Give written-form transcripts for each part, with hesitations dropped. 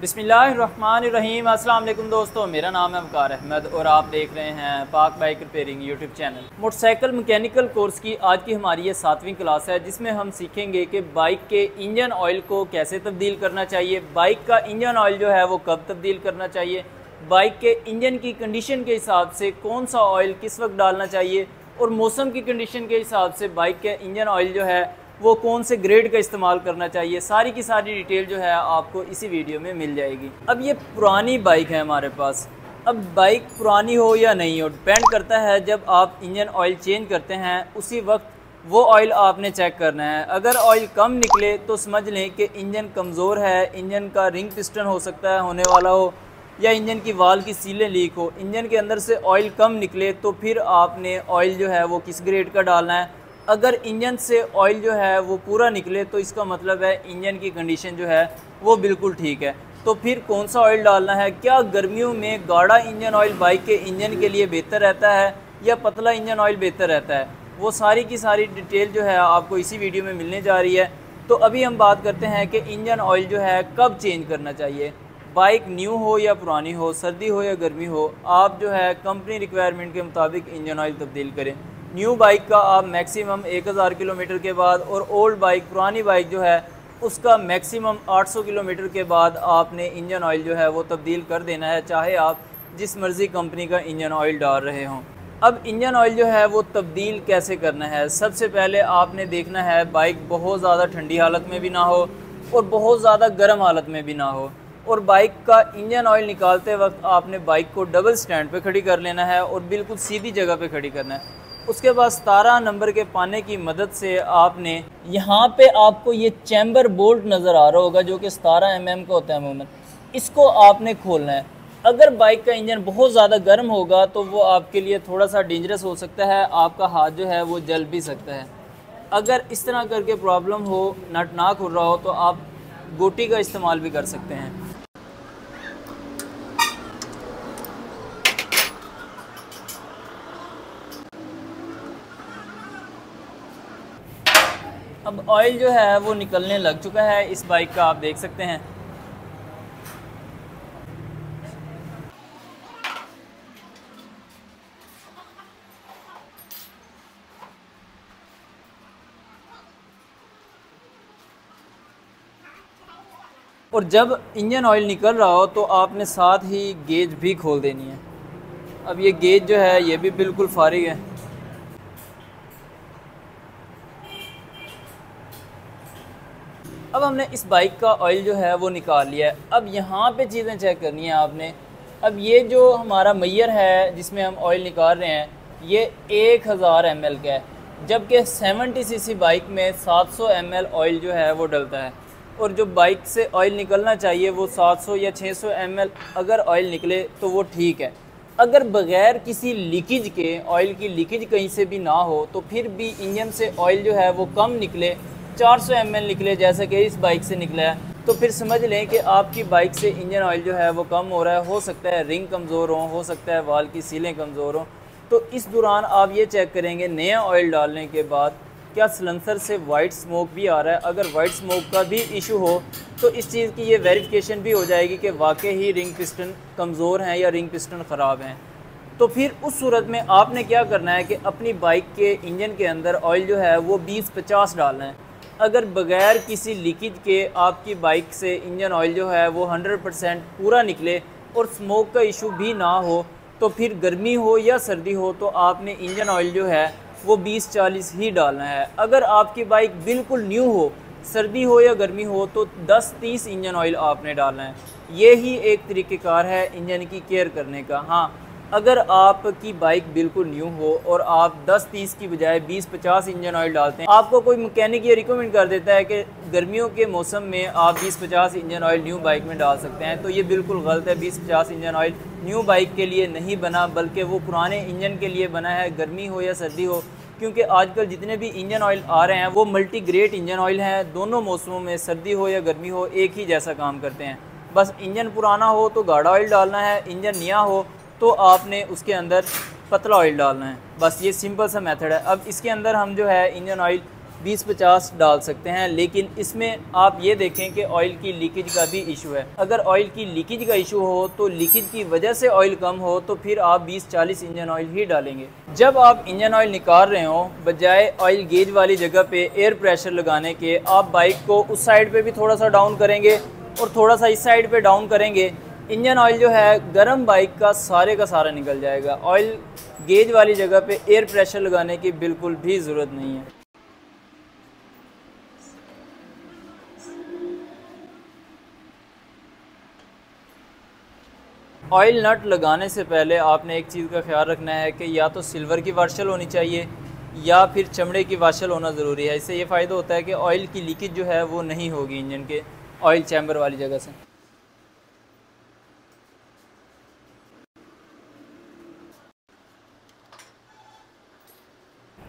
बिस्मिल्लाहिर्रहमानिर्रहीम। अस्सलाम वालेकुम दोस्तों, मेरा नाम है वकार अहमद और आप देख रहे हैं पाक bike repairing YouTube channel. Motorcycle mechanical course की आज की हमारी ये 7वीं क्लास है, जिसमें हम सीखेंगे कि बाइक के इंजन ऑयल को कैसे तब्दील करना चाहिए, बाइक का इंजन ऑयल जो है वो कब तब्दील करना चाहिए, बाइक के इंजन की कंडीशन के हिसाब से कौन सा ऑयल किस वक्त डालना चाहिए और मौसम की कंडीशन के हिसाब से बाइक के इंजन ऑयल जो है वो कौन से ग्रेड का इस्तेमाल करना चाहिए। सारी की सारी डिटेल जो है आपको इसी वीडियो में मिल जाएगी। अब ये पुरानी बाइक है हमारे पास। अब बाइक पुरानी हो या नहीं हो डिपेंड करता है, जब आप इंजन ऑयल चेंज करते हैं उसी वक्त वो ऑयल आपने चेक करना है। अगर ऑयल कम निकले तो समझ लें कि इंजन कमज़ोर है, इंजन का रिंग पिस्टन हो सकता है होने वाला हो, या इंजन की वाल की सीलें लीक हो। इंजन के अंदर से ऑयल कम निकले तो फिर आपने ऑयल जो है वो किस ग्रेड का डालना है। अगर इंजन से ऑयल जो है वो पूरा निकले तो इसका मतलब है इंजन की कंडीशन जो है वो बिल्कुल ठीक है। तो फिर कौन सा ऑयल डालना है, क्या गर्मियों में गाढ़ा इंजन ऑयल बाइक के इंजन के लिए बेहतर रहता है या पतला इंजन ऑयल बेहतर रहता है, वो सारी की सारी डिटेल जो है आपको इसी वीडियो में मिलने जा रही है। तो अभी हम बात करते हैं कि इंजन ऑयल जो है कब चेंज करना चाहिए। बाइक न्यू हो या पुरानी हो, सर्दी हो या गर्मी हो, आप जो है कंपनी रिक्वायरमेंट के मुताबिक इंजन ऑयल तब्दील करें। न्यू बाइक का आप मैक्सिमम 1000 किलोमीटर के बाद, और ओल्ड बाइक पुरानी बाइक जो है उसका मैक्सिमम 800 किलोमीटर के बाद आपने इंजन ऑयल जो है वो तब्दील कर देना है, चाहे आप जिस मर्ज़ी कंपनी का इंजन ऑयल डाल रहे हों। अब इंजन ऑयल जो है वो तब्दील कैसे करना है, सबसे पहले आपने देखना है बाइक बहुत ज़्यादा ठंडी हालत में भी ना हो और बहुत ज़्यादा गर्म हालत में भी ना हो। और बाइक का इंजन ऑयल निकालते वक्त आपने बाइक को डबल स्टैंड पे खड़ी कर लेना है और बिल्कुल सीधी जगह पे खड़ी करना है। उसके बाद 17 नंबर के पाने की मदद से आपने यहाँ पे आपको ये चैम्बर बोल्ट नज़र आ रहा होगा जो कि 17 mm का होता है अमूमन, इसको आपने खोलना है। अगर बाइक का इंजन बहुत ज़्यादा गर्म होगा तो वो आपके लिए थोड़ा सा डेंजरस हो सकता है, आपका हाथ जो है वो जल भी सकता है। अगर इस तरह करके प्रॉब्लम हो, नट ना खुल रहा हो, तो आप गोटी का इस्तेमाल भी कर सकते हैं। अब ऑयल जो है वो निकलने लग चुका है इस बाइक का, आप देख सकते हैं। और जब इंजन ऑयल निकल रहा हो तो आपने साथ ही गेज भी खोल देनी है। अब ये गेज जो है ये भी बिल्कुल फारिग है। अब हमने इस बाइक का ऑयल जो है वो निकाल लिया है। अब यहाँ पे चीज़ें चेक करनी है आपने। अब ये जो हमारा मैयर है जिसमें हम ऑयल निकाल रहे हैं ये 1000 ml का है, जबकि 70 cc बाइक में 700 ml ऑयल जो है वो डलता है। और जो बाइक से ऑयल निकलना चाहिए वो 700 या 600 ml अगर ऑयल निकले तो वो ठीक है। अगर बग़ैर किसी लीकेज के, ऑयल की लीकेज कहीं से भी ना हो, तो फिर भी इंजन से ऑयल जो है वो कम निकले, 400 ml निकले जैसा कि इस बाइक से निकला है, तो फिर समझ लें कि आपकी बाइक से इंजन ऑयल जो है वो कम हो रहा है। हो सकता है रिंग कमज़ोर हो सकता है वाल की सीलें कमज़ोर हों। तो इस दौरान आप ये चेक करेंगे नया ऑयल डालने के बाद क्या सिलेंसर से वाइट स्मोक भी आ रहा है। अगर वाइट स्मोक का भी इशू हो तो इस चीज़ की ये वेरिफिकेशन भी हो जाएगी कि वाकई ही रिंग पिस्टन कमज़ोर हैं या रिंग पिस्टन ख़राब हैं। तो फिर उस सूरत में आपने क्या करना है कि अपनी बाइक के इंजन के अंदर ऑयल जो है वो 20-50 डालना है। अगर बग़ैर किसी लीकेज के आपकी बाइक से इंजन ऑयल जो है वो 100% पूरा निकले और स्मोक का इशू भी ना हो, तो फिर गर्मी हो या सर्दी हो तो आपने इंजन ऑयल जो है वो 20-40 ही डालना है। अगर आपकी बाइक बिल्कुल न्यू हो, सर्दी हो या गर्मी हो, तो 10-30 इंजन ऑयल आपने डालना है। ये ही एक तरीक़ेकार है इंजन की केयर करने का। हाँ, अगर आपकी बाइक बिल्कुल न्यू हो और आप 10-30 की बजाय 20-50 इंजन ऑयल डालते हैं, आपको कोई मैकेनिक ये रिकमेंड कर देता है कि गर्मियों के मौसम में आप 20-50 इंजन ऑयल न्यू बाइक में डाल सकते हैं, तो ये बिल्कुल गलत है। 20-50 इंजन ऑयल न्यू बाइक के लिए नहीं बना, बल्कि वो पुराने इंजन के लिए बना है, गर्मी हो या सर्दी हो। क्योंकि आजकल जितने भी इंजन ऑयल आ रहे हैं वो मल्टी ग्रेड इंजन ऑयल हैं, दोनों मौसमों में सर्दी हो या गर्मी हो एक ही जैसा काम करते हैं। बस इंजन पुराना हो तो गाढ़ा ऑयल डालना है, इंजन नया हो तो आपने उसके अंदर पतला ऑयल डालना है। बस ये सिंपल सा मेथड है। अब इसके अंदर हम जो है इंजन ऑयल 20-50 डाल सकते हैं। लेकिन इसमें आप ये देखें कि ऑयल की लीकेज का भी इशू है। अगर ऑयल की लीकेज का इशू हो तो लीकेज की वजह से ऑयल कम हो तो फिर आप 20-40 इंजन ऑयल ही डालेंगे। जब आप इंजन ऑयल निकाल रहे हो, बजाय ऑयल गेज वाली जगह पे एयर प्रेशर लगाने के, आप बाइक को उस साइड पे भी थोड़ा सा डाउन करेंगे और थोड़ा सा इस साइड पे डाउन करेंगे, इंजन ऑयल जो है गर्म बाइक का सारा निकल जाएगा। ऑयल गेज वाली जगह पे एयर प्रेशर लगाने की बिल्कुल भी ज़रूरत नहीं है। ऑयल नट लगाने से पहले आपने एक चीज़ का ख्याल रखना है कि या तो सिल्वर की वाशल होनी चाहिए या फिर चमड़े की वाशल होना ज़रूरी है। इससे ये फ़ायदा होता है कि ऑयल की लीकेज जो है वो नहीं होगी इंजन के ऑयल चैम्बर वाली जगह से।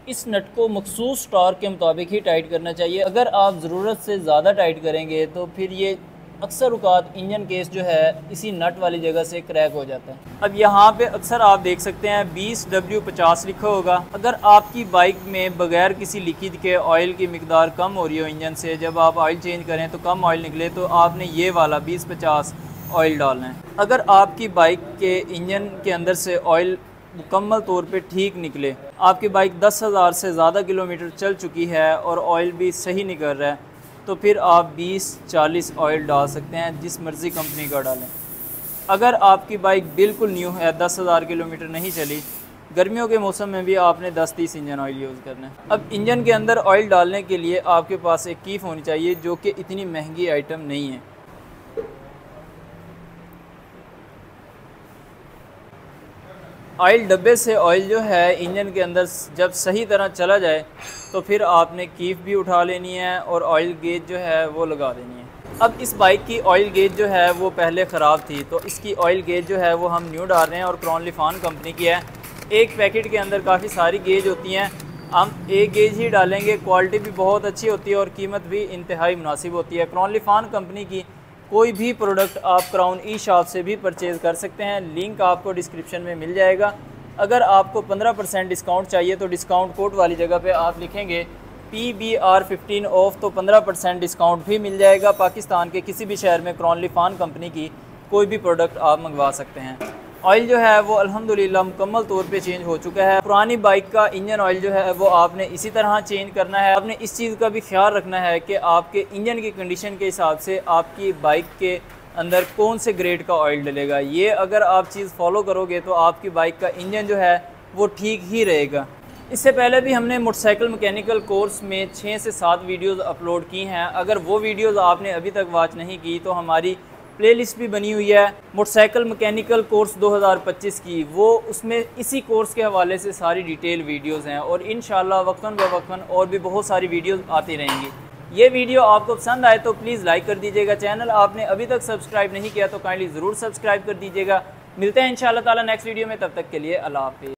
इस नट को मखसूस टॉर्क के मुताबिक ही टाइट करना चाहिए। अगर आप ज़रूरत से ज़्यादा टाइट करेंगे तो फिर ये अक्सर औक़ात इंजन केस जो है इसी नट वाली जगह से क्रैक हो जाता है। अब यहाँ पे अक्सर आप देख सकते हैं 20W50 लिखा होगा। अगर आपकी बाइक में बगैर किसी लीकेज के ऑयल की मिकदार कम हो रही हो इंजन से, जब आप ऑयल चेंज करें तो कम ऑयल निकले, तो आपने ये वाला 20-50 ऑयल डालना है। अगर आपकी बाइक के इंजन के अंदर से ऑयल मुकम्मल तौर पे ठीक निकले, आपकी बाइक 10,000 से ज़्यादा किलोमीटर चल चुकी है और ऑयल भी सही निकल रहा है, तो फिर आप 20-40 ऑयल डाल सकते हैं, जिस मर्ज़ी कंपनी का डालें। अगर आपकी बाइक बिल्कुल न्यू है, 10,000 किलोमीटर नहीं चली, गर्मियों के मौसम में भी आपने 10-30 इंजन ऑयल यूज़ करना है। अब इंजन के अंदर ऑयल डालने के लिए आपके पास एक कीफ होनी चाहिए, जो कि इतनी महंगी आइटम नहीं है। ऑयल डब्बे से ऑयल जो है इंजन के अंदर जब सही तरह चला जाए तो फिर आपने कीफ भी उठा लेनी है और ऑयल गेज जो है वो लगा देनी है। अब इस बाइक की ऑयल गेज जो है वो पहले ख़राब थी, तो इसकी ऑयल गेज जो है वो हम न्यू डाल रहे हैं और क्रॉनलिफान कंपनी की है। एक पैकेट के अंदर काफ़ी सारी गेज होती हैं, हम एक गेज ही डालेंगे। क्वालिटी भी बहुत अच्छी होती है और कीमत भी इंतहाई मुनासिब होती है। क्रॉनलिफान कंपनी की कोई भी प्रोडक्ट आप क्राउन ई शॉप से भी परचेज़ कर सकते हैं, लिंक आपको डिस्क्रिप्शन में मिल जाएगा। अगर आपको 15% डिस्काउंट चाहिए तो डिस्काउंट कोड वाली जगह पे आप लिखेंगे PBR15 ऑफ, तो 15% डिस्काउंट भी मिल जाएगा। पाकिस्तान के किसी भी शहर में क्रॉनलिफान कंपनी की कोई भी प्रोडक्ट आप मंगवा सकते हैं। ऑयल जो है वो अल्हम्दुलिल्लाह मुकम्मल तौर पे चेंज हो चुका है। पुरानी बाइक का इंजन ऑयल जो है वो आपने इसी तरह चेंज करना है। आपने इस चीज़ का भी ख्याल रखना है कि आपके इंजन की कंडीशन के हिसाब से आपकी बाइक के अंदर कौन से ग्रेड का ऑयल डलेगा। ये अगर आप चीज़ फॉलो करोगे तो आपकी बाइक का इंजन जो है वो ठीक ही रहेगा। इससे पहले भी हमने मोटरसाइकिल मैकेनिकल कोर्स में 6 से 7 वीडियोस अपलोड की हैं। अगर वो वीडियोस आपने अभी तक वॉच नहीं की तो हमारी प्लेलिस्ट भी बनी हुई है मोटरसाइकिल मैकेनिकल कोर्स 2025 की, वो उसमें इसी कोर्स के हवाले से सारी डिटेल वीडियोस हैं और इंशाल्लाह वक्तन ब वक्तन और भी बहुत सारी वीडियोस आती रहेंगी। ये वीडियो आपको पसंद आए तो प्लीज़ लाइक कर दीजिएगा। चैनल आपने अभी तक सब्सक्राइब नहीं किया तो काइंडली ज़रूर सब्सक्राइब कर दीजिएगा। मिलते हैं इंशाल्लाह ताला नेक्स्ट वीडियो में, तब तक के लिए अल्लाह हाफ़िज़।